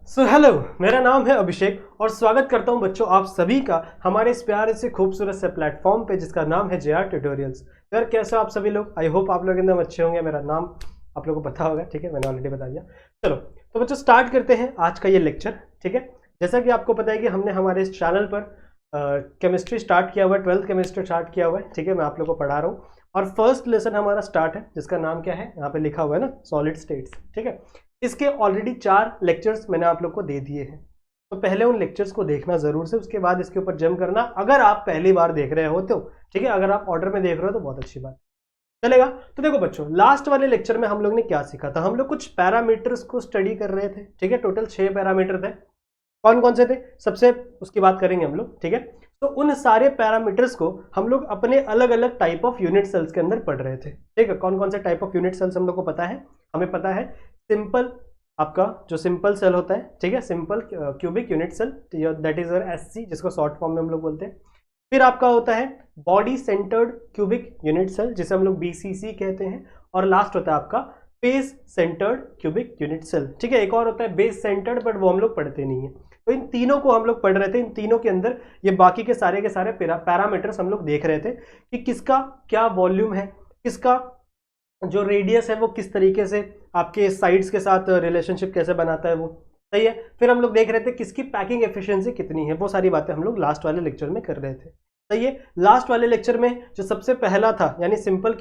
So hello, मेरा नाम है अभिषेक और स्वागत करता हूं बच्चों आप सभी का हमारे इस प्यारे से खूबसूरत से प्लेटफॉर्म पे जिसका नाम है JR ट्यूटोरियल्स। यार कैसे हो आप सभी लोग? आई होप आप लोग एकदम अच्छे होंगे। मेरा नाम आप लोगों को पता होगा, ठीक है, मैंने ऑलरेडी बता दिया। चलो तो बच्चों स्टार्ट करते हैं आज का ये लेक्चर, ठीक है। जैसा कि आपको पता है कि हमने हमारे इस चैनल पर केमिस्ट्री स्टार्ट किया हुआ है, 12th केमिस्ट्री स्टार्ट किया हुआ है, ठीक है। मैं आप लोग को पढ़ा रहा हूँ और फर्स्ट लेसन हमारा स्टार्ट है जिसका नाम क्या है, यहाँ पे लिखा हुआ है ना, सॉलिड स्टेट्स, ठीक है। इसके ऑलरेडी 4 लेक्चर्स मैंने आप लोग को दे दिए हैं, तो पहले उन लेक्चर्स को देखना जरूर से, उसके बाद इसके ऊपर जम करना। अगर आप पहली बार देख रहे हो तो ठीक है, अगर आप ऑर्डर में देख रहे हो तो बहुत अच्छी बात चलेगा। तो देखो बच्चों, लास्ट वाले लेक्चर में हम लोग ने क्या सीखा था, हम लोग कुछ पैरामीटर्स को स्टडी कर रहे थे, ठीक है। टोटल 6 पैरामीटर थे। कौन कौन से थे, सबसे उसकी बात करेंगे हम लोग, ठीक है। तो उन सारे पैरामीटर्स को हम लोग अपने अलग अलग टाइप ऑफ यूनिट सेल्स के अंदर पढ़ रहे थे, ठीक है। कौन कौन से टाइप ऑफ यूनिट सेल्स हम लोग को पता है, हमें पता है सिंपल, आपका जो सिंपल सेल होता है, ठीक है, simple cubic unit cell, that is SC, जिसको शॉर्ट फॉर्म में हम लोग बोलते हैं। फिर आपका होता है body centred cubic unit cell, जिसे हम लोग BCC कहते हैं। और लास्ट होता है आपका face centred cubic unit cell, ठीक है। एक और होता है बेस सेंटर्ड, बट वो हम लोग पढ़ते नहीं है। तो इन तीनों को हम लोग पढ़ रहे थे। इन तीनों के अंदर ये बाकी के सारे पैरामीटर्स हम लोग देख रहे थे कि किसका क्या वॉल्यूम है, किसका जो रेडियस है वो किस तरीके से आपके साइड्स के साथ रिलेशनशिप कैसे बनाता है, वो सही है। फिर हम लोग देख रहे थे किसकी पैकिंग एफिशिएंसी कितनी है, वो सारी बातें हम लोग लास्ट वाले लेक्चर में कर रहे थे, सही है। लास्ट वाले लेक्चर में जो सबसे पहला था, यानी सिंपल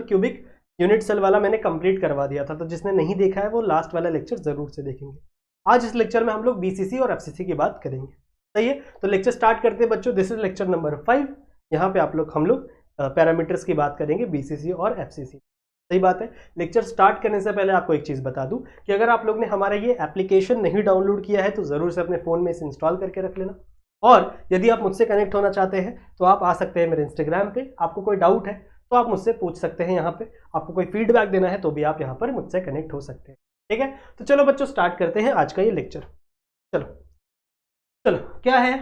क्यूबिक यूनिट सेल वाला, मैंने कंप्लीट करवा दिया था। तो जिसने नहीं देखा है वो लास्ट वाला लेक्चर जरूर से देखेंगे। आज इस लेक्चर में हम लोग BCC और FCC की बात करेंगे, सही है। तो लेक्चर स्टार्ट करते हैं बच्चों। This is lecture number 5। यहाँ पे हम लोग पैरामीटर्स की बात करेंगे, BCC और FCC, सही बात है। लेक्चर स्टार्ट करने से पहले आपको एक चीज बता दूं कि अगर आप लोग ने हमारा ये एप्लीकेशन नहीं डाउनलोड किया है तो जरूर से अपने फोन में इसे इंस्टॉल करके रख लेना। और यदि आप मुझसे कनेक्ट होना चाहते हैं तो आप आ सकते हैं मेरे इंस्टाग्राम पे। आपको कोई डाउट है तो आप मुझसे पूछ सकते हैं यहाँ पे, आपको कोई फीडबैक देना है तो भी आप यहाँ पर मुझसे कनेक्ट हो सकते हैं, ठीक है। तो चलो बच्चों स्टार्ट करते हैं आज का ये लेक्चर। चलो चलो क्या है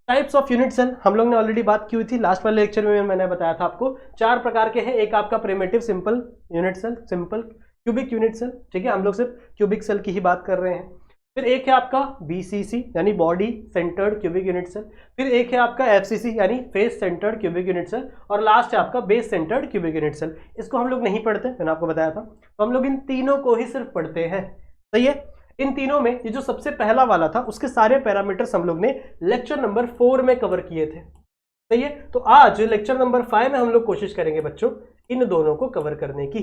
टाइप्स ऑफ यूनिट सेल, हम लोग ने ऑलरेडी बात की हुई थी लास्ट वाले लेक्चर में। मैंने बताया था आपको 4 प्रकार के हैं। एक आपका primitive simple unit cell, simple cubic unit cell, ठीक है, हम लोग सिर्फ क्यूबिक सेल की ही बात कर रहे हैं। फिर एक है आपका BCC यानी body centred cubic unit cell. फिर एक है आपका FCC यानी face centred cubic unit cell. और लास्ट है आपका base centred cubic unit cell. इसको हम लोग नहीं पढ़ते, मैंने आपको बताया था। तो हम लोग इन तीनों को ही सिर्फ पढ़ते हैं, सही है। इन तीनों में ये जो सबसे पहला वाला था उसके सारे पैरामीटर्स हम लोग ने लेक्चर नंबर 4 में कवर किए थे, सही है। तो आज लेक्चर नंबर 5 में हम लोग कोशिश करेंगे बच्चों इन दोनों को कवर करने की,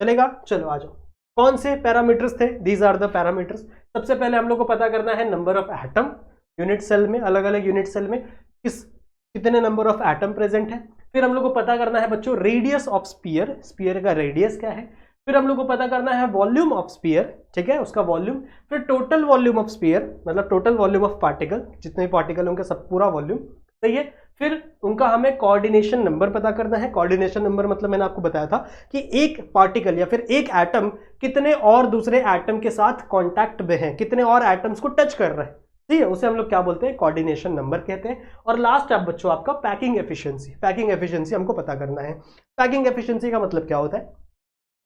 चलेगा। चलो आ जाओ, कौन से पैरामीटर्स थे, दीज आर द पैरामीटर्स। सबसे पहले हम लोग को पता करना है number of atom unit cell में, अलग अलग यूनिट सेल में कितने नंबर ऑफ एटम प्रेजेंट है। फिर हम लोग को पता करना है बच्चों रेडियस ऑफ स्फीयर, स्फीयर का रेडियस क्या है। फिर हम लोग को पता करना है वॉल्यूम ऑफ स्फीयर, ठीक है, उसका वॉल्यूम। फिर टोटल वॉल्यूम ऑफ स्फीयर, मतलब टोटल वॉल्यूम ऑफ पार्टिकल, जितने पार्टिकल उनका सब पूरा वॉल्यूम, सही है। फिर उनका हमें कोऑर्डिनेशन नंबर पता करना है। कोऑर्डिनेशन नंबर मतलब मैंने आपको बताया था कि एक पार्टिकल या फिर एक एटम कितने और दूसरे एटम के साथ कांटेक्ट में है, कितने और एटम्स को टच कर रहा है, ठीक है, उसे हम लोग क्या बोलते हैं, कोऑर्डिनेशन नंबर कहते हैं। और लास्ट आप बच्चों आपका पैकिंग एफिशिएंसी, पैकिंग एफिशिएंसी हमको पता करना है। पैकिंग एफिशिएंसी का मतलब क्या होता है,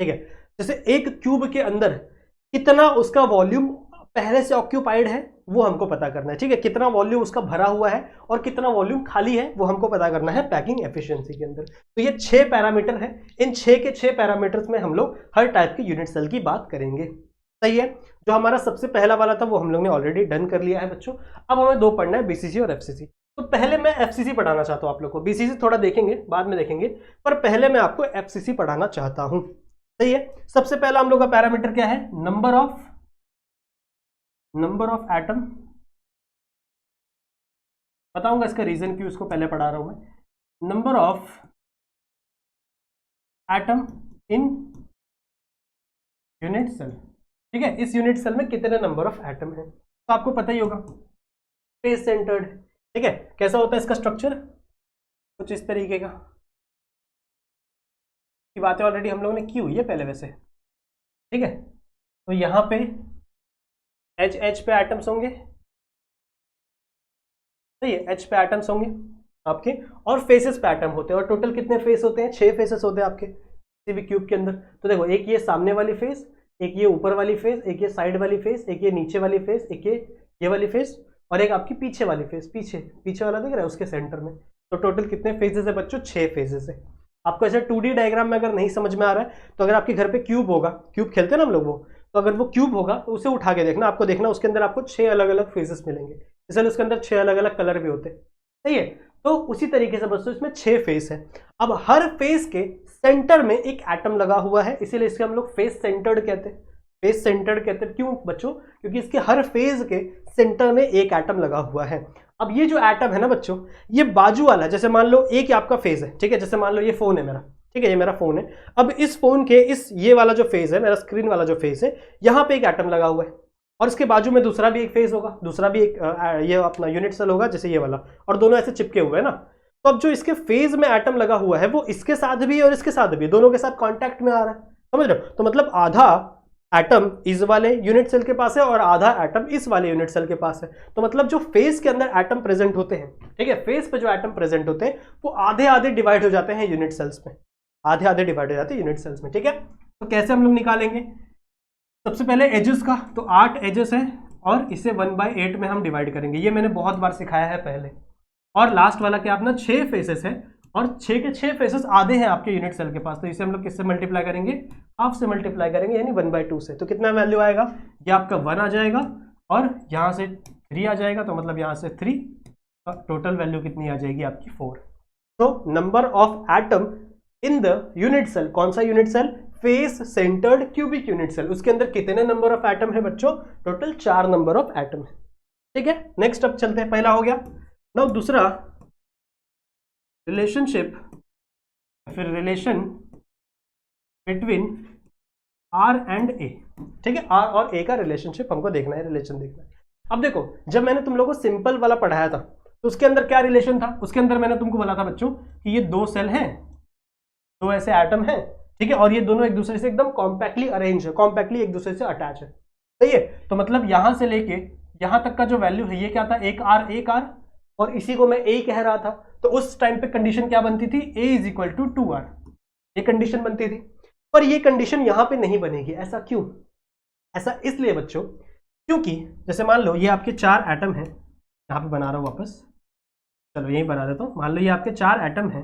ठीक है, जैसे एक क्यूब के अंदर कितना उसका वॉल्यूम पहले से ऑक्यूपाइड है वो हमको पता करना है, ठीक है, कितना वॉल्यूम उसका भरा हुआ है और कितना वॉल्यूम खाली है वो हमको पता करना है पैकिंग एफिशिएंसी के अंदर। तो ये 6 पैरामीटर है। इन 6 के 6 पैरामीटर्स में हम लोग हर टाइप के यूनिट सेल की बात करेंगे, सही है। जो हमारा सबसे पहला वाला था वो हम लोग ने ऑलरेडी डन कर लिया है बच्चों। अब हमें 2 पढ़ना है, BCC और FCC। तो पहले मैं FCC पढ़ाना चाहता हूं आप लोग को, BCC थोड़ा देखेंगे बाद में देखेंगे, पर पहले मैं आपको FCC पढ़ाना चाहता हूं, सही है। सबसे पहला हम लोग का पैरामीटर क्या है, नंबर ऑफ एटम। बताऊंगा इसका रीजन क्यों इसको पहले पढ़ा रहा हूं मैं। Number of atom in unit cell, ठीक है, इस यूनिट सेल में कितने नंबर ऑफ एटम है। तो आपको पता ही होगा फेस सेंटर्ड, ठीक है। कैसा होता है इसका स्ट्रक्चर, कुछ इस तरीके का। की बातें ऑलरेडी हम लोगों ने की हुई है पहले वैसे, ठीक है। तो यहां पे H पे एटम्स होंगे, सही है, H पे एटम्स होंगे आपके, और फेसेस पे एटम होते हैं। और टोटल कितने फेस होते हैं, 6 फेसेस होते हैं आपके किसी भी क्यूब के अंदर। तो देखो, एक ये सामने वाली फेस, एक ये ऊपर वाली फेस, एक ये साइड वाली फेस, एक ये नीचे वाली फेस, एक ये वाली फेस, और एक आपकी पीछे वाली फेस, पीछे वाला दिख रहा है उसके सेंटर में। तो टोटल कितने फेजेस है बच्चों? 6 फेजेस है। आपको ऐसे 2D डायग्राम में अगर नहीं समझ में आ रहा है तो अगर आपके घर पे क्यूब होगा, क्यूब खेलते हैं ना हम लोग, वो तो अगर वो क्यूब होगा तो उसे उठा के देखना, आपको देखना उसके अंदर आपको 6 अलग अलग फेजेस मिलेंगे, इसलिए उसके अंदर 6 अलग अलग कलर भी होते हैं। सही है, तो उसी तरीके से बच्चों इसमें 6 फेस है। अब हर फेस के सेंटर में एक एटम लगा हुआ है, इसीलिए इसके हम लोग फेस सेंटर्ड कहते हैं। फेस सेंटर्ड कहते हैं क्यों बच्चों? क्योंकि इसके हर फेज के सेंटर में एक एटम लगा हुआ है। अब ये जो एटम है ना बच्चों, ये बाजू वाला, जैसे मान लो एक आपका फेज है, ठीक है, जैसे मान लो ये फोन है मेरा, ठीक है, ये मेरा फोन है। अब इस फोन के इस ये वाला जो फेज है, मेरा स्क्रीन वाला जो फेज है, यहाँ पे एक एटम लगा हुआ है, और इसके बाजू में दूसरा भी एक फेज होगा, दूसरा भी एक ये अपना यूनिट सेल होगा जैसे ये वाला, और दोनों ऐसे चिपके हुए हैं ना। तो अब जो इसके फेज में एटम लगा हुआ है वो इसके साथ भी और इसके साथ भी, दोनों के साथ कांटेक्ट में आ रहा है, समझ रहे हो? तो मतलब आधा एटम इस वाले यूनिट सेल के पास है और आधा एटम इस वाले यूनिट सेल के पास है। तो मतलब जो फेज के अंदर एटम प्रेजेंट होते हैं, ठीक है, फेज पे जो एटम प्रेजेंट होते हैं वो आधे आधे डिवाइड हो जाते हैं यूनिट सेल्स में, आधे आधे डिवाइड हो जाते हैं यूनिट सेल्स में, ठीक है। तो कैसे हम लोग निकालेंगे? सबसे पहले एजेस का, तो 8 एजेस है और इसे 1/8 में हम डिवाइड करेंगे, ये मैंने बहुत बार सिखाया है पहले। और लास्ट वाला क्या अपना 6 फेसेस है, और 6 के 6 फेसेस आधे हैं आपके यूनिट सेल के पास, तो इसे हम लोग किससे मल्टीप्लाई करेंगे? हाफ से मल्टीप्लाई करेंगे, यानी 1/2 से। तो कितना वैल्यू आएगा? ये आपका 1 आ जाएगा और यहाँ से 3 आ जाएगा, तो मतलब यहाँ से 3, और टोटल वैल्यू कितनी आ जाएगी आपकी? 4। तो number of atom in the unit cell, कौन सा unit cell? Face centred cubic unit cell, उसके अंदर कितने नंबर ऑफ एटम है बच्चों? टोटल 4 नंबर ऑफ एटम है, ठीक है। नेक्स्ट अब चलते हैं, पहला हो गया। नाउ दूसरा, रिलेशनशिप, फिर रिलेशन बिटवीन आर एंड ए, ठीक है, आर और ए का रिलेशनशिप हमको देखना है, रिलेशन देखना है। अब देखो, जब मैंने तुम लोगों को सिंपल वाला पढ़ाया था तो उसके अंदर क्या रिलेशन था? उसके अंदर मैंने तुमको बोला था बच्चों कि ये 2 सेल हैं, 2 ऐसे एटम हैं, ठीक है, और ये दोनों एक दूसरे से एकदम कॉम्पैक्टली अरेंज है, कॉम्पैक्टली एक दूसरे से अटैच है, सही है। तो मतलब यहां से लेके यहां तक का जो वैल्यू है ये क्या था? एक आर, और इसी को मैं ए कह रहा था। तो उस टाइम पे कंडीशन क्या बनती थी? ए इज इक्वल टू 2r, ये कंडीशन बनती थी। पर ये कंडीशन यहां पे नहीं बनेगी, ऐसा क्यों? ऐसा इसलिए बच्चों क्योंकि जैसे मान लो ये आपके 4 एटम हैं, यहां पे बना रहा हूं वापस, चलो यही बना देता हूं। मान लो ये आपके 4 एटम हैं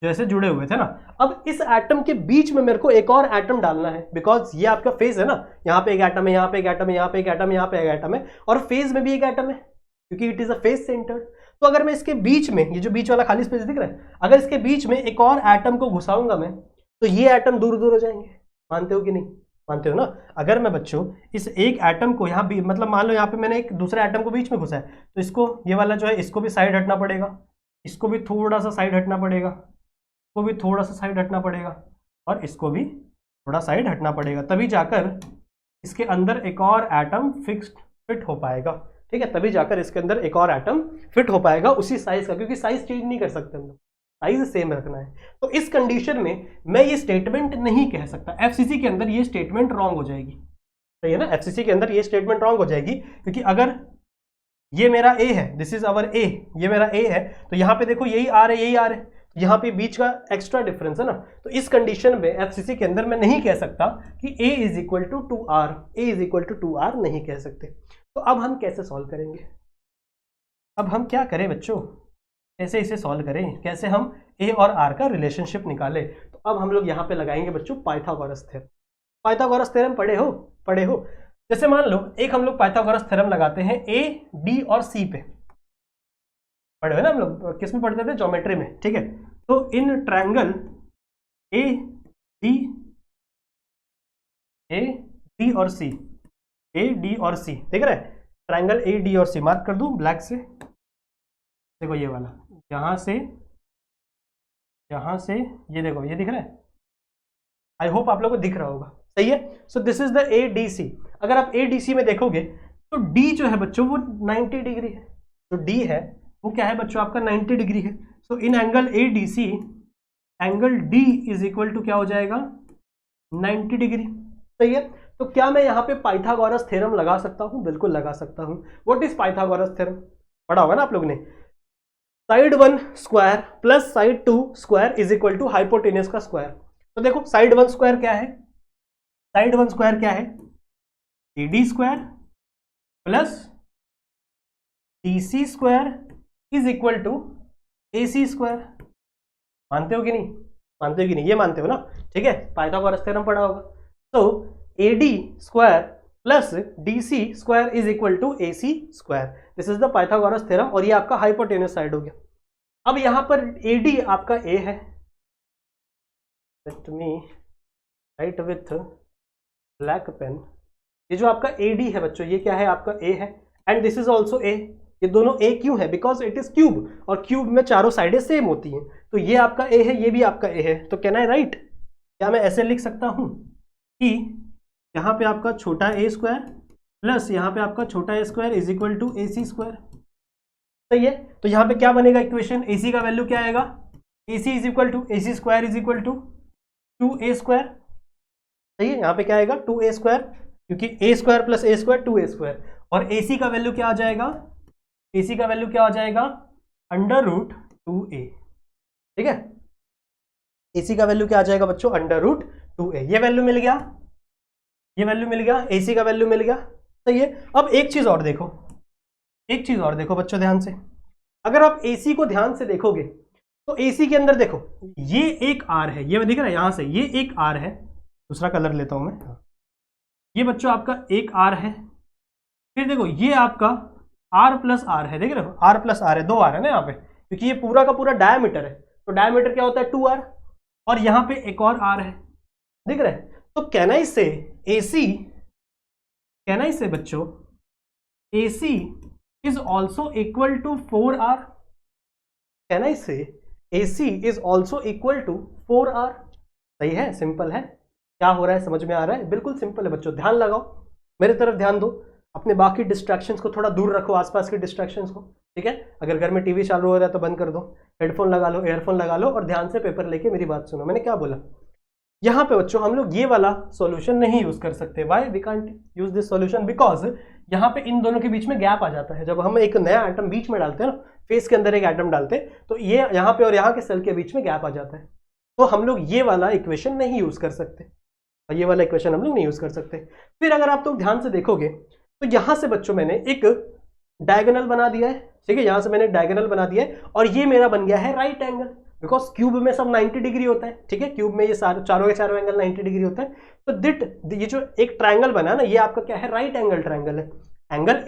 जो ऐसे जुड़े हुए थे ना। अब इस एटम के बीच में मेरे को एक और एटम डालना है, बिकॉज ये आपका फेज है ना, यहाँ पे एक एटम है, यहाँ पे एक एटम है, यहाँ पे एक एटम है, यहाँ पे एक एटम है, और फेज में भी एक एटम है क्योंकि it is a phase centred. तो अगर मैं इसके बीच में, ये जो बीच वाला खाली स्पेस दिख रहा है, अगर इसके बीच में एक और एटम को घुसाऊंगा मैं, तो ये एटम दूर दूर हो जाएंगे। मानते हो कि नहीं? मानते हो ना? अगर मैं बच्चों इस एक एटम को यहाँ भी, मतलब मान लो यहाँ पे मैंने एक दूसरे एटम को बीच में घुसा है, तो इसको, ये वाला जो है, इसको भी साइड हटना पड़ेगा, इसको भी थोड़ा सा साइड हटना पड़ेगा, इसको भी थोड़ा सा साइड हटना पड़ेगा, और इसको भी थोड़ा साइड हटना पड़ेगा, तभी जाकर इसके अंदर एक और एटम फिट हो पाएगा, ठीक है, तभी जाकर इसके अंदर एक और एटम फिट हो पाएगा उसी साइज का, क्योंकि साइज चेंज नहीं कर सकते हम लोग, साइज सेम रखना है। तो इस कंडीशन में मैं ये स्टेटमेंट नहीं कह सकता, एफसीसी के अंदर ये स्टेटमेंट रॉन्ग हो जाएगी, सही है ना? एफसीसी के अंदर ये स्टेटमेंट रॉन्ग हो जाएगी, क्योंकि अगर ये मेरा ए है, दिस इज अवर ए, ये मेरा ए है, तो यहाँ पे देखो यही आर है, यही आर है, यहाँ पे बीच का एक्स्ट्रा डिफरेंस है ना। तो इस कंडीशन में एफसीसी के अंदर मैं नहीं कह सकता कि a is equal to 2r, a is equal to 2r नहीं कह सकते। तो अब हम कैसे सॉल्व करेंगे? अब हम क्या करें बच्चों, कैसे इसे सॉल्व करें, कैसे हम a और r का रिलेशनशिप निकालें? तो अब हम लोग यहाँ पे लगाएंगे बच्चों पाइथागोरस थ्योरम। पाइथागोरस थ्योरम पढ़े हो? जैसे मान लो एक हम लोग पाइथागोरस थ्योरम लगाते हैं a, d और c पे, पढ़े हुए ना हम लोग, किस में पढ़ते थे? ज्योमेट्री में, ठीक है। तो इन ट्रायंगल ए डी और सी, ए डी और सी देख रहे हैं, ट्रायंगल ए डी और सी मार्क कर दूं ब्लैक से, देखो ये वाला, यहां से ये देखो, ये दिख रहा है, आई होप आप लोगों को दिख रहा होगा, सही है। So this is the A D C. अगर आप ए डी सी में देखोगे तो डी जो है बच्चों वो 90 डिग्री है, तो डी है वो क्या है बच्चों आपका 90 डिग्री है। So in angle A D C, angle D is equal to क्या हो जाएगा? 90 डिग्री, सही है। तो क्या मैं यहाँ पे पाइथागोरस थ्योरम लगा सकता हूँ? बिल्कुल लगा सकता हूँ। What is Pythagoras theorem? पढ़ा होगा ना आप लोग ने, side 1 square plus side 2 square is equal to hypotenuse का स्क्वायर। तो देखो साइड 1 स्क्वायर क्या है? साइड वन स्क्वायर क्या है, AD square plus DC square is equal to AC square. मानते हो कि नहीं, मानते हो कि नहीं, ये मानते हो ना, ठीक है, पाइथागोरस थ्योरम पढ़ा होगा। तो AD square plus DC square is equal to AC square, this is the Pythagoras theorem, और ये आपका हाइपोटेन्यूस साइड हो गया। अब यहां पर AD आपका A है, let me write with black pen, ये जो आपका AD है बच्चों, ये क्या है, आपका A है, and this is also A। ये दोनों A क्यों है, बिकॉज इट इज क्यूब, और क्यूब में चारों साइडें सेम होती हैं, तो ये आपका A है, ये भी आपका A है। तो कैन आई राइट, क्या मैं ऐसे लिख सकता हूं कि यहाँ पे आपका छोटा A स्क्वायर प्लस यहाँ पे आपका छोटा A square is equal to AC square, सही है। तो यहाँ पे क्या बनेगा इक्वेशन, AC का वैल्यू क्या आएगा, AC is equal to AC square is equal to 2A square, सही है। यहाँ पे क्या आएगा 2A स्क्वायर, क्योंकि A square plus A square 2A square, और AC का वैल्यू क्या आ जाएगा, AC का वैल्यू क्या आ जाएगा, अंडर रूट 2A, ठीक है। AC का वैल्यू क्या आ जाएगा बच्चों, अंडर रूट 2A, ये वैल्यू मिल गया, ये वैल्यू मिल गया, AC का वैल्यू मिल गया, सही है। अब एक चीज और देखो, एक चीज और देखो बच्चों ध्यान से, अगर आप AC को ध्यान से देखोगे तो AC के अंदर देखो, ये एक R है, ये दिख रहा है यहां से, ये एक R है, दूसरा कलर लेता हूं मैं, ये बच्चों आपका एक R है, फिर देखो ये आपका R प्लस R है, देख रहे हो, R प्लस R है, दो R है ना यहाँ पे, क्योंकि ये पूरा का पूरा डायमीटर है, तो डायमीटर क्या होता है 2R, और यहाँ पे एक और R है, दिख रहा है। तो can I say AC, can I say बच्चों AC is also equal to 4R, can I say AC is also equal to 4R, सही है, सिंपल है। क्या हो रहा है समझ में आ रहा है, बिल्कुल सिंपल है बच्चों, ध्यान लगाओ, मेरे तरफ ध्यान दो, अपने बाकी डिस्ट्रैक्शंस को थोड़ा दूर रखो, आसपास के डिस्ट्रैक्शंस को, ठीक है। अगर घर में टीवी चालू हो रहा है तो बंद कर दो, हेडफोन लगा लो, ईयरफोन लगा लो, और ध्यान से पेपर लेके मेरी बात सुनो, मैंने क्या बोला। यहाँ पे बच्चों हम लोग ये वाला सॉल्यूशन नहीं यूज कर सकते, why we can't use this solution, because यहाँ पे इन दोनों के बीच में गैप आ जाता है, जब हम एक नया एटम बीच में डालते हैं ना, फेस के अंदर एक एटम डालते हैं, तो ये यहाँ पे और यहाँ के सेल के बीच में गैप आ जाता है, तो हम लोग ये वाला इक्वेशन नहीं यूज कर सकते, और ये वाला इक्वेशन हम लोग नहीं यूज कर सकते। फिर अगर आप तो ध्यान से देखोगे तो यहां से बच्चों मैंने एक डायगोनल बना दिया है, ठीक है, यहां से मैंने डायगोनल बना दिया है, और ये मेरा बन गया है राइट एंगल, बिकॉज क्यूब में सब 90 डिग्री होता है, ठीक है, क्यूब में ये चारों के चारों एंगल 90 डिग्री होता है, तो ये जो एक ट्रायंगल बना ना, ये आपका क्या है, राइट एंगल ट्रायंगल है, angle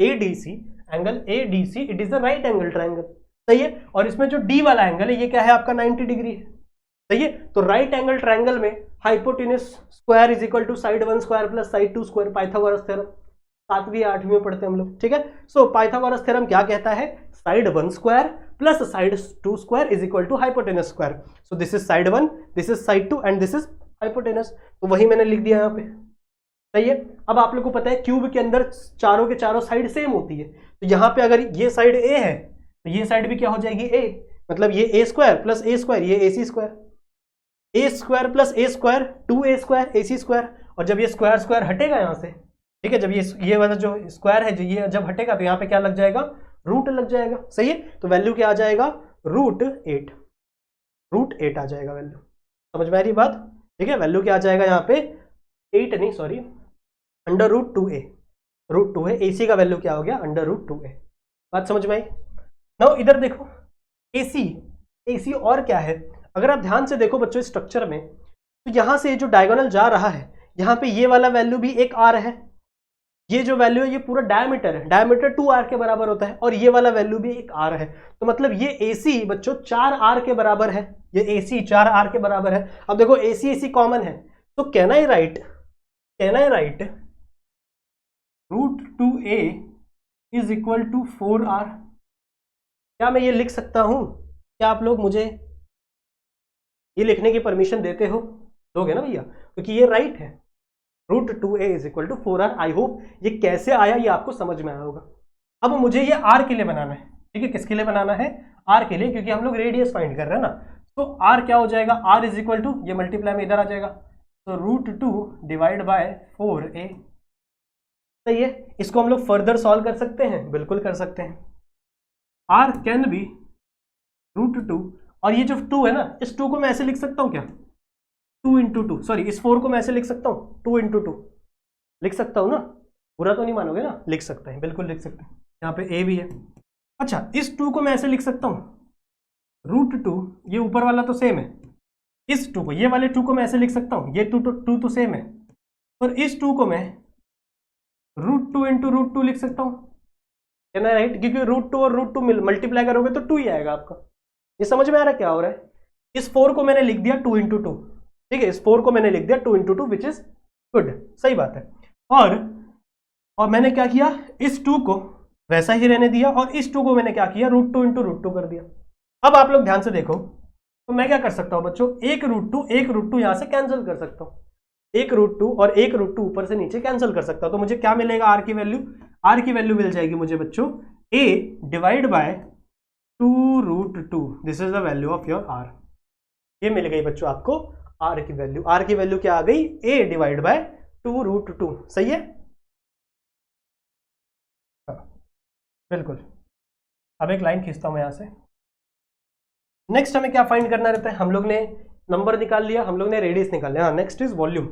ADC, it is a right angle triangle, सही है। और इसमें जो D वाला एंगल है ये क्या है, आपका 90 डिग्री है, सही है। तो राइट एंगल ट्रायंगल में hypotenuse square is equal to side one square plus side two square, Pythagoras theorem 7वीं 8वीं में पढ़ते हैं हम लोग, ठीक है। सो पाइथागोरस थ्योरम क्या कहता है, side one square plus side two square is equal to hypotenuse square, so this is side one, this is side two, and this is hypotenuse, तो वही मैंने लिख दिया यहाँ पे, सही है। अब आप लोग को पता है क्यूब के अंदर चारों के चारों साइड सेम होती है, तो यहाँ पे अगर ये साइड A है तो ये साइड भी क्या हो जाएगी A, मतलब ये A square plus A square, ये AC square, A square plus A square 2A square AC square, और जब ये स्क्वायर स्क्वायर हटेगा यहाँ से, ठीक है, जब ये वाला जो स्क्वायर है, जो ये जब हटेगा तो यहाँ पे क्या लग जाएगा, रूट लग जाएगा, सही है। तो वैल्यू क्या आ जाएगा, रूट 8 आ जाएगा वैल्यू, समझ में आ रही बात, ठीक है। वैल्यू क्या आ जाएगा यहाँ पे 8 नहीं, sorry, under root 2A, AC का वैल्यू क्या हो गया, अंडर रूट 2A, बात समझ में आई। नाउ इधर देखो AC और क्या है, अगर आप ध्यान से देखो बच्चों स्ट्रक्चर में, तो यहां से जो डायगोनल जा रहा है, यहाँ पे ये वाला वैल्यू भी एक R है, ये जो वैल्यू है ये पूरा डायमीटर है, डायमीटर 2R के बराबर होता है, और ये वाला वैल्यू भी एक R है, तो मतलब ये AC बच्चों 4R के बराबर है, ये AC 4R के बराबर है। अब देखो AC कॉमन है, तो can I write root 2A is equal to 4R, क्या मैं ये लिख सकता हूं, क्या आप लोग मुझे ये लिखने की परमिशन देते हो, दोगे ना भैया, क्योंकि ये राइट है, root 2A is equal to 4R। I hope ये कैसे आया ये आपको समझ में आया होगा। अब मुझे ये R के लिए बनाना है, ठीक है, किसके लिए बनाना है, R के लिए, क्योंकि हम लोग रेडियस फाइंड कर रहे हैं ना, तो R क्या हो जाएगा, R इज इक्वल टू, ये मल्टीप्लाई में इधर आ जाएगा, तो रूट 2 डिवाइड बाय 4A, सही है। इसको हम लोग फर्दर सॉल्व कर सकते हैं, बिल्कुल कर सकते हैं, R कैन बी रूट 2, और ये जो 2 है ना, इस 2 को मैं ऐसे लिख सकता हूं क्या, 2 इंटू टू, सॉरी इस 4 को मैं ऐसे लिख सकता हूँ 2 इंटू टू, लिख सकता हूँ ना, बुरा तो नहीं मानोगे ना, लिख सकते हैं, बिल्कुल लिख सकते हैं, यहाँ पे ए भी है। अच्छा इस 2 को मैं ऐसे लिख सकता हूँ √2, ये ऊपर वाला तो सेम है, इस 2 को, ये वाले 2 को मैं ऐसे लिख सकता हूँ, ये 2 तो सेम है, और इस 2 को मैं √2 इंटू √2 लिख सकता हूँ, है ना, राइट, क्योंकि √2 और √2 मल्टीप्लाई करोगे तो 2 ही आएगा आपका। ये समझ में आ रहा है क्या हो रहा है? इस 4 को मैंने लिख दिया 2 इंटू टू, ठीक है, इस 4 को मैंने लिख दिया 2 into two, which is good, सही बात है। और मैंने क्या किया, इस 2 को वैसा ही रहने दिया, और इस 2 को मैंने क्या किया √2 इंटू √2 कर दिया। अब आप लोग ध्यान से देखो, तो मैं क्या कर सकता हूं बच्चों, एक √2 यहां से कैंसिल कर सकता हूं, एक √2 और एक √2 ऊपर से नीचे कैंसिल कर सकता हूं, तो मुझे क्या मिलेगा, आर की वैल्यू मिल जाएगी मुझे बच्चों a divide by 2 √2, this is the value of your r। ये मिल गई बच्चों आपको r की वैल्यू क्या आ गई, a डिवाइड बाय 2 √2, सही है, हाँ, बिल्कुल। अब एक लाइन खींचता हूं मैं यहां से। नेक्स्ट हमें क्या फाइंड करना रहता है, हम लोग ने नंबर निकाल लिया, हम लोग ने रेडियस निकाल लिया, next is volume,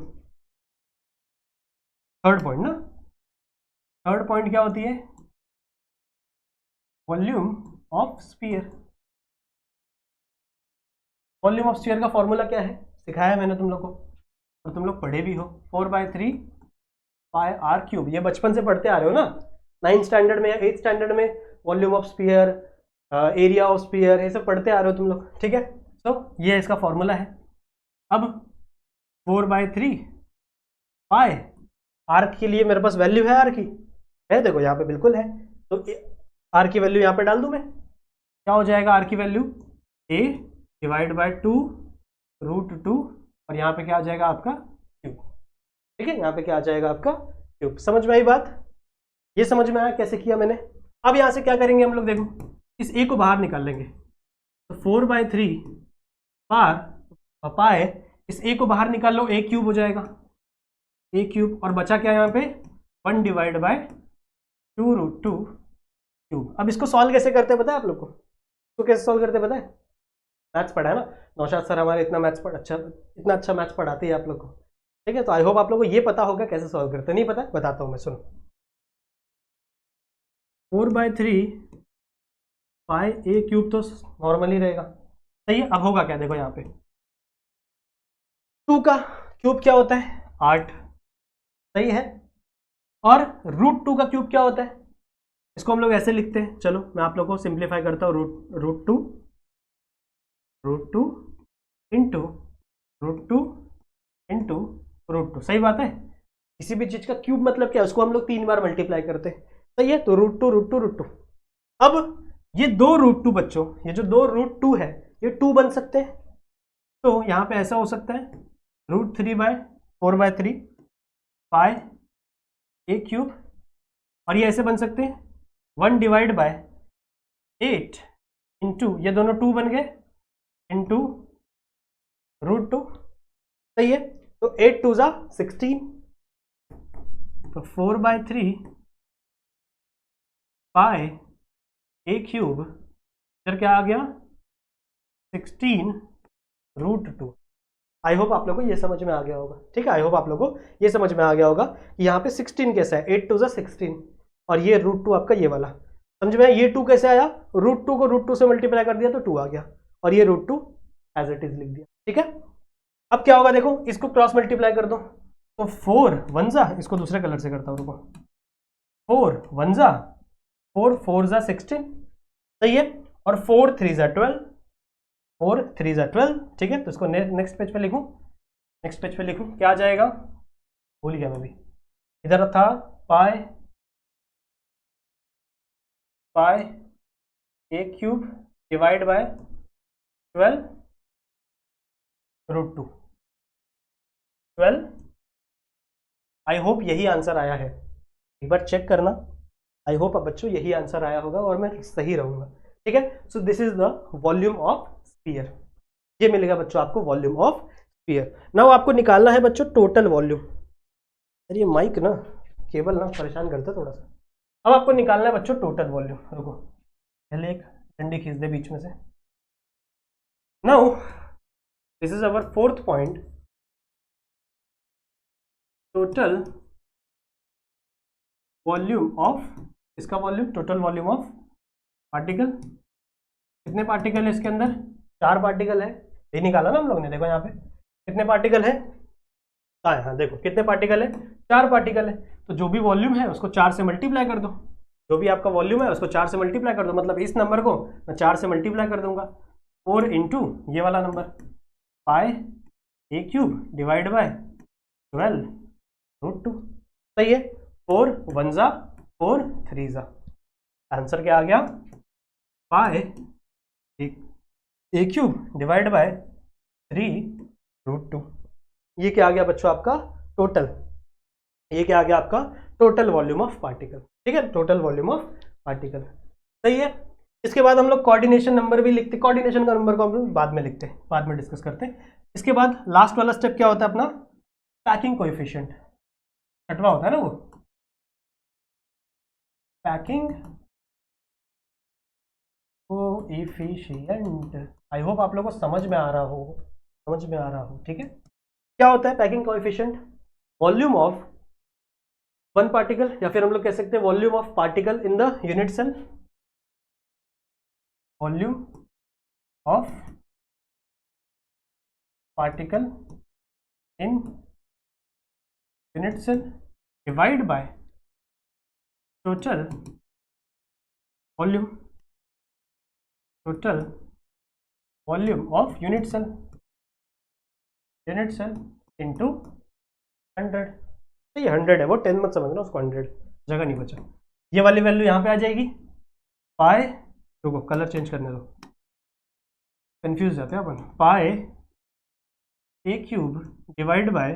third point ना, थर्ड पॉइंट क्या होती है, volume of sphere. Volume of sphere का फॉर्मूला क्या है, सिखाया मैंने तुम लोग को और तुम लोग पढ़े भी हो, 4/3 पाई आर क्यूब, ये बचपन से पढ़ते आ रहे हो ना, 9th स्टैंडर्ड में या 8th स्टैंडर्ड में volume of sphere, area of sphere, ये सब पढ़ते आ रहे हो तुम लोग, ठीक है। तो ये इसका फॉर्मूला है। अब 4/3 पाई आर के लिए मेरे पास वैल्यू है, आर की है, देखो यहाँ पे बिल्कुल है, तो आर की वैल्यू यहाँ पे डाल दूं मैं, क्या हो जाएगा आर की वैल्यू, a डिवाइड बाय 2 √2, और यहाँ पे क्या आ जाएगा आपका क्यूब, ठीक है, यहाँ पे क्या आ जाएगा आपका क्यूब। समझ में आई बात, ये समझ में आया कैसे किया मैंने। अब यहाँ से क्या करेंगे हम लोग, देखो इस a को बाहर निकाल लेंगे, तो 4/3 पाए, इस a को बाहर निकाल लो, a क्यूब हो जाएगा, a क्यूब, और बचा क्या यहाँ पे 1 डिवाइड बाय 2 √2 क्यूब। अब इसको सॉल्व कैसे करते हैं पता है आप लोग को, इसको कैसे सॉल्व करते हैं पता है, मैथ्स पढ़ा है ना, नौशाद सर हमारे इतना अच्छा मैथ्स पढ़ाते हैं आप लोग को, ठीक है, तो आई होप आप लोग को ये पता होगा कैसे सॉल्व करते हैं, नहीं पता बताता हूँ मैं, सुनो। 4/3 पाई a क्यूब तो नॉर्मली रहेगा, सही है। अब होगा क्या, देखो यहाँ पे 2 का क्यूब क्या होता है 8, सही है, और √2 का क्यूब क्या होता है, इसको हम लोग ऐसे लिखते हैं, चलो मैं आप लोगों को सिंप्लीफाई करता हूँ, √2 इंटू √2 इंटू √2, सही बात है। किसी भी चीज का क्यूब मतलब क्या है, उसको हम लोग 3 बार मल्टीप्लाई करते हैं, सही है, तो √2 अब ये 2 √2 बच्चों, ये जो 2 √2 है ये 2 बन सकते हैं, तो यहाँ पे ऐसा हो सकता है √3/4/3 पाई a क्यूब, और ये ऐसे बन सकते हैं 1 डिवाइड बाय 8 इंटू, ये दोनों 2 बन गए, इंटू √2, सही है, तो 8 2 16, तो 4/3 पाई a क्यूब, इधर क्या आ गया 16 √2। आई होप आप लोगों को ये समझ में आ गया होगा, ठीक है, आई होप आप लोगों को ये समझ में आ गया होगा कि यहाँ पे 16 कैसा है, 8 2 16, और ये √2 आपका ये वाला, समझ में, ये 2 कैसे आया, √2 को √2 से मल्टीप्लाई कर दिया तो 2 आ गया, और ये √2 एज इट इज लिख दिया, ठीक है। अब क्या होगा देखो, इसको क्रॉस मल्टीप्लाई कर दो, तो 4 1 इसको दूसरे कलर से करता हूँ, रुको, 4 1 4 4 16, सही है, और 4 3 12, 4 3 12, ठीक है, तो इसको नेक्स्ट पेज पे लिखूं, नेक्स्ट पेज पे लिखूं, क्या आ जाएगा, भूल गया मैं भी, इधर था पाई a cube divide bye 12 √2, 12। I hope यही आंसर आया है, एक बार चेक करना, आई होप अब बच्चों यही आंसर आया होगा और मैं सही रहूंगा, ठीक है। So this is the volume of sphere, ये मिलेगा बच्चों आपको वॉल्यूम ऑफ स्फीयर। नाउ आपको निकालना है बच्चों टोटल वॉल्यूम, अरे ये माइक ना केबल ना परेशान करता थोड़ा सा। अब आपको निकालना है बच्चों टोटल वॉल्यूम, रुको पहले एक डंडी खींच दे बीच में से। Now this is our fourth point, total volume of, इसका volume, total volume of particle. कितने पार्टिकल है इसके अंदर? 4 पार्टिकल है, ये निकाला ना हम लोग ने। देखो यहाँ पे कितने पार्टिकल है, हाँ देखो कितने पार्टिकल है, 4 पार्टिकल है। तो जो भी वॉल्यूम है उसको 4 से मल्टीप्लाई कर दो, जो भी आपका वॉल्यूम है उसको 4 से मल्टीप्लाई कर दो। मतलब इस नंबर को मैं 4 से मल्टीप्लाई कर दूंगा, 4 इंटू ये वाला number pi A cube divide bye 12√2। सही है, 4 1 जा 4 3 जा। आंसर क्या आ गया? पाई ए क्यूब डिवाइड बाय 3√2। ये क्या आ गया बच्चों? आपका टोटल। ये क्या आ गया? आपका टोटल वॉल्यूम ऑफ पार्टिकल। ठीक है, टोटल वॉल्यूम ऑफ पार्टिकल। सही है। इसके बाद हम लोग कोऑर्डिनेशन नंबर भी लिखते, कोऑर्डिनेशन का नंबर को हम लोग बाद में लिखते हैं, बाद में डिस्कस करते हैं। इसके बाद लास्ट वाला स्टेप क्या होता है अपना? Packing coefficient. छठवां होता है ना वो, पैकिंग कोएफिशिएंट। आई होप आप लोगों को समझ में आ रहा हो, समझ में आ रहा हो। ठीक है, क्या होता है packing coefficient? Volume of one particle, या फिर हम लोग कह सकते हैं volume of particle in the unit cell. Volume of particle in unit cell divide by total volume, total volume of unit cell, unit cell into 100। तो ये 100 है, वो 10 मत समझना उसको, 100 जगह नहीं बचा। ये वाली वैल्यू यहाँ पे आ जाएगी, पाई, रुको कलर चेंज करने दो, कंफ्यूज जाते हैं अपन। Pi A cube divide by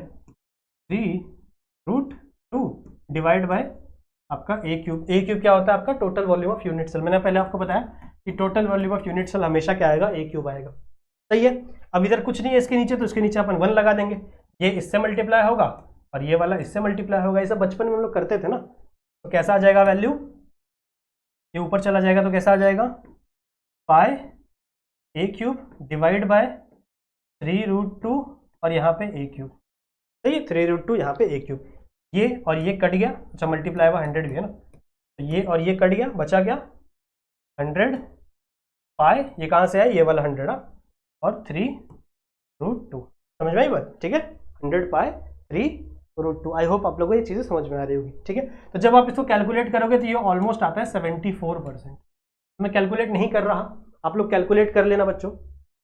3√2 divide by आपका ए क्यूब। ए क्यूब क्या होता है? आपका total volume of unit cell. मैंने पहले आपको बताया कि total volume of unit cell हमेशा क्या आएगा? ए क्यूब आएगा। सही है। अब इधर कुछ नहीं है इसके नीचे, तो इसके नीचे अपन 1 लगा देंगे। ये इससे मल्टीप्लाई होगा और ये वाला इससे मल्टीप्लाई होगा। ये सब बचपन में हम लोग करते थे ना। तो कैसा आ जाएगा वैल्यू? ये ऊपर चला जाएगा तो कैसा आ जाएगा? पाई ए क्यूब डिवाइड बाय 3√2 और यहाँ पे ए क्यूब। सही है, 3√2 यहाँ पे ए क्यूब। ये और ये कट गया, अच्छा मल्टीप्लाई हुआ 100 भी है ना, तो ये और ये कट गया, बचा क्या? 100 पाई, ये कहाँ से आया? ये वाला 100 और 3√2। समझ में आई बात? ठीक है, 100 पाई 3√2। आई होप आप लोगों को ये चीज़ें समझ में आ रही होगी। ठीक है, तो जब आप इसको कैलकुलेट करोगे तो ये ऑलमोस्ट आता है 74%। मैं कैलकुलेट नहीं कर रहा, आप लोग कैलकुलेट कर लेना बच्चों।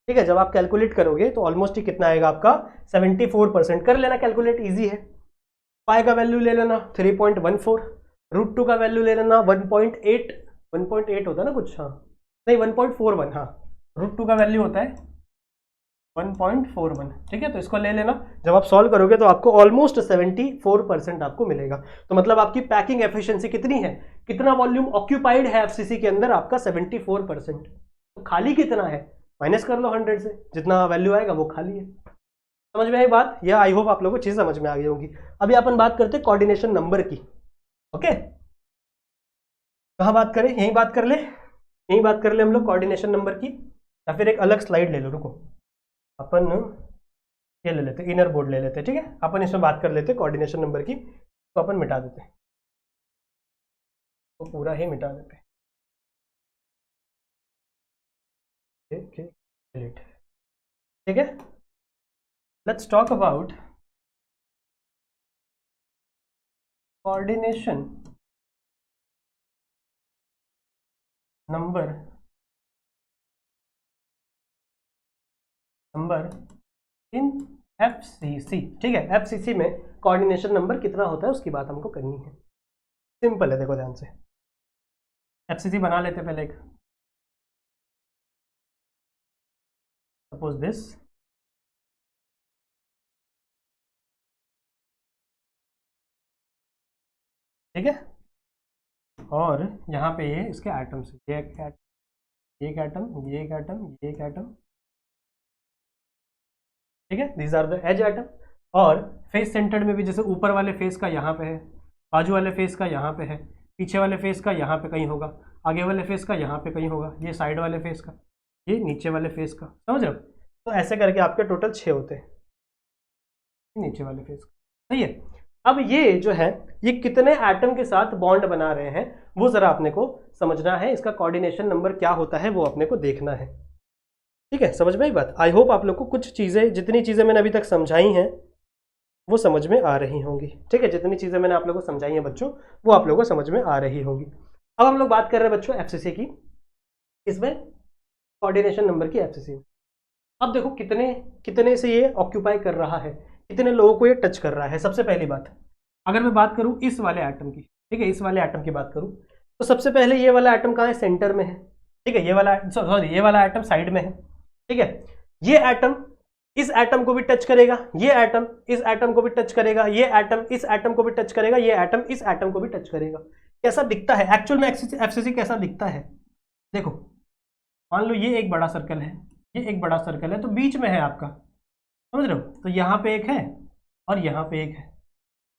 ठीक है, जब आप कैलकुलेट करोगे तो ऑलमोस्ट ही कितना आएगा आपका? 74%। कर लेना कैलकुलेट, ईजी है। पाई का वैल्यू ले लेना 3.14, √2 का वैल्यू ले लेना 1.8, 1.8 होता है ना कुछ, हाँ नहीं 1.41, हाँ √2 का वैल्यू होता है 1.41। ठीक है, तो इसको ले लेना। जब आप सॉल्व करोगे तो आपको ऑलमोस्ट 74% आपको मिलेगा। तो मतलब आपकी पैकिंग एफिशिएंसी कितनी है? कितना वॉल्यूम ऑक्यूपाइड है एफसीसी के अंदर? आपका 74%। तो खाली कितना है? माइनस कर लो 100 से, जितना वैल्यू आएगा वो खाली है। समझ में आई बात? यह आई होप आप लोगों को चीज समझ में आ गई होगी। अभी अपन बात करते हैं कोऑर्डिनेशन नंबर की। ओके, कहाँ बात करें? यहीं बात कर ले, यहीं बात कर ले हम लोग कोऑर्डिनेशन नंबर की, या फिर एक अलग स्लाइड ले लो। रुको, अपन ये ले लेते, इनर बोर्ड ले लेते। ठीक है, अपन इसमें बात कर लेते कोऑर्डिनेशन नंबर की। तो अपन मिटा देते, तो पूरा ही मिटा देते। ठीक है, let's talk about coordination number in FCC। ठीक है, FCC में कोऑर्डिनेशन नंबर कितना होता है उसकी बात हमको करनी है। सिंपल है, देखो ध्यान से। FCC बना लेते पहले एक, सपोज दिस। ठीक है, और यहाँ पे ये इसके एटम्स, ये एक एटम, ये एक एटम, ये एक एटम, ये एक एटम। ठीक है, these are the as atom. और फेस सेंटर्ड में भी जैसे ऊपर वाले फेस का यहाँ पे है, बाजू वाले फेस का यहाँ पे है, पीछे वाले फेस का यहाँ पे कहीं होगा, आगे वाले फेस का यहाँ पे कहीं होगा, ये साइड वाले फेस का, ये नीचे वाले फेस का। समझ रहे हो? तो ऐसे करके आपके टोटल 6 होते हैं नीचे वाले फेस का। सही है। अब ये जो है ये कितने एटम के साथ बॉन्ड बना रहे हैं वो जरा अपने को समझना है, इसका कोऑर्डिनेशन नंबर क्या होता है वो अपने को देखना है। ठीक है, समझ में आई बात। आई होप आप लोग को कुछ चीजें, जितनी चीजें मैंने अभी तक समझाई हैं वो समझ में आ रही होंगी। ठीक है, जितनी चीजें मैंने आप लोगों को समझाई हैं बच्चों वो आप लोगों को समझ में आ रही होंगी। अब हम लोग बात कर रहे हैं बच्चों एफसीसी की, इसमें कोऑर्डिनेशन नंबर की एफसीसी। अब देखो कितने कितने से ये ऑक्यूपाई कर रहा है, कितने लोगों को ये टच कर रहा है। सबसे पहली बात, अगर मैं बात करूं इस वाले एटम की, ठीक है, इस वाले एटम की बात करूं तो सबसे पहले ये वाला एटम कहाँ है, सेंटर में है। ठीक है, ये वाला सॉरी ये वाला एटम साइड में है। ठीक है, ये एटम इस एटम को भी टच करेगा, ये एटम इस एटम को भी टच करेगा, ये एटम इस एटम को भी टच करेगा, ये एटम इस एटम को भी टच करेगा। कैसा दिखता है एक्चुअल में एफसीसी कैसा दिखता है? देखो मान लो ये एक बड़ा सर्कल है, ये एक बड़ा सर्कल है, तो बीच में है आपका, समझ रहे हो? तो यहाँ पे एक है और यहाँ पे एक है,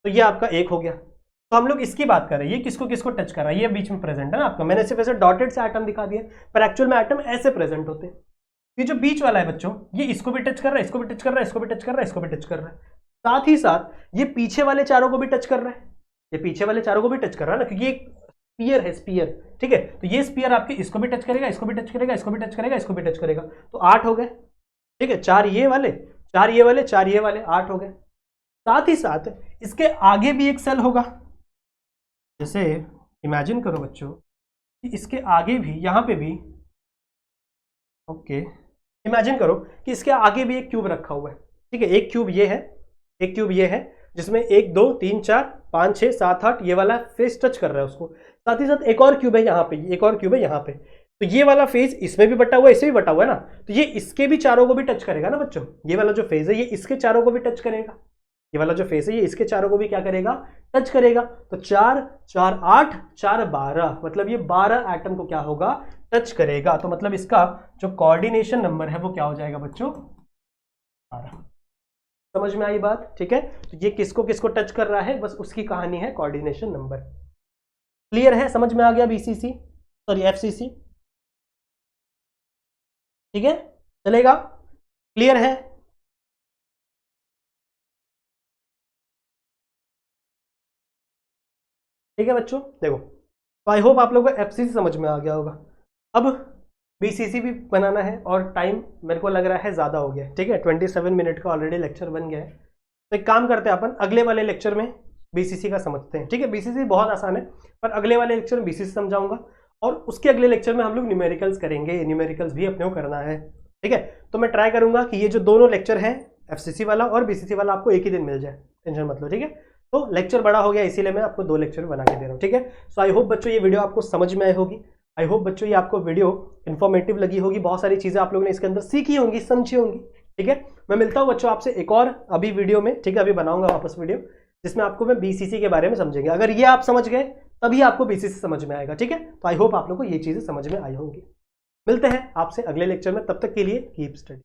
तो ये आपका एक हो गया। तो हम लोग इसकी बात कर रहे हैं, ये किसको किसको टच कर रहा है, ये बीच में प्रेजेंट है ना आपका। मैंने सिर्फ ऐसे डॉटेड से एटम दिखा दिए, पर एक्चुअल में एटम ऐसे प्रेजेंट होते हैं। ये जो बीच वाला है बच्चों, ये इसको भी टच कर रहा है, इसको भी टच कर रहा है, इसको भी टच कर रहा है, इसको भी टच कर रहा है, साथ ही साथ ये पीछे वाले चारों को भी टच कर रहा है, ये पीछे वाले चारों को भी टच कर रहा है ना, क्योंकि ये स्पीयर है, स्पीयर। ठीक है, तो ये स्पीयर आपके इसको भी टच करेगा, इसको भी टच करेगा, इसको भी टच करेगा, इसको भी टच करेगा, तो 8 हो गए। ठीक है, 4 ये वाले, 4 ये वाले, 4 ये वाले, 8 हो गए। साथ ही साथ इसके आगे भी एक सेल होगा, जैसे इमेजिन करो बच्चों कि इसके आगे भी, यहां पे भी, ओके, इमेजिन करो कि इसके आगे भी एक क्यूब रखा हुआ है। ठीक है, एक क्यूब ये है, एक क्यूब ये है, जिसमें 1 2 3 4 5 6 7 8 ये वाला फेस टच कर रहा है उसको। साथ ही साथ एक और क्यूब है यहाँ पे, एक और क्यूब है यहाँ पे, तो ये वाला फेज इसमें भी बटा हुआ है, इससे भी बटा हुआ है ना, तो ये इसके भी चारों को भी टच करेगा ना बच्चों। ये वाला जो फेज है ये इसके चारों को भी टच करेगा, ये वाला जो फेस है ये इसके चारों को भी क्या करेगा, टच करेगा। तो 4 4 8 4 12, मतलब ये 12 एटम को क्या होगा, टच करेगा। तो मतलब इसका जो कोऑर्डिनेशन नंबर है वो क्या हो जाएगा बच्चों, 12। समझ में आई बात? ठीक है, तो ये किसको किसको टच कर रहा है, बस उसकी कहानी है कोऑर्डिनेशन नंबर। क्लियर है, समझ में आ गया बीसीसी सॉरी एफसीसी? ठीक है, चलेगा, क्लियर है? ठीक है बच्चों, देखो तो आई होप आप लोगों को एफसीसी समझ में आ गया होगा। अब बीसीसी भी बनाना है और टाइम मेरे को लग रहा है ज़्यादा हो गया है। ठीक है, 27 मिनट का ऑलरेडी लेक्चर बन गया है, तो एक काम करते हैं अपन अगले वाले लेक्चर में बीसीसी का समझते हैं। ठीक है, बीसीसी बहुत आसान है, पर अगले वाले लेक्चर में बीसीसी समझाऊंगा और उसके अगले लेक्चर में हम लोग न्यूमेरिकल्स करेंगे, न्यूमेरिकल्स भी अपने को करना है। ठीक है, तो मैं ट्राई करूंगा कि ये जो दोनों लेक्चर है एफसीसी वाला और बीसीसी वाला आपको एक ही दिन मिल जाए, टेंशन मत लो। ठीक है, तो लेक्चर बड़ा हो गया इसीलिए मैं आपको 2 लेक्चर बना के दे रहा हूँ। ठीक है, सो आई होप बच्चों ये वीडियो आपको समझ में आई होगी, आई होप बच्चों ये आपको वीडियो इन्फॉर्मेटिव लगी होगी, बहुत सारी चीज़ें आप लोगों ने इसके अंदर सीखी होंगी, समझी होंगी। ठीक है, मैं मिलता हूँ बच्चों आपसे एक और अभी वीडियो में। ठीक है, अभी बनाऊंगा वापस वीडियो जिसमें आपको मैं बीसीसी के बारे में समझेंगे। अगर ये आप समझ गए तभी आपको बीसीसी समझ में आएगा। ठीक है, तो आई होप आप लोग को ये चीज़ें समझ में आई होंगी। मिलते हैं आपसे अगले लेक्चर में, तब तक के लिए कीप स्टडी।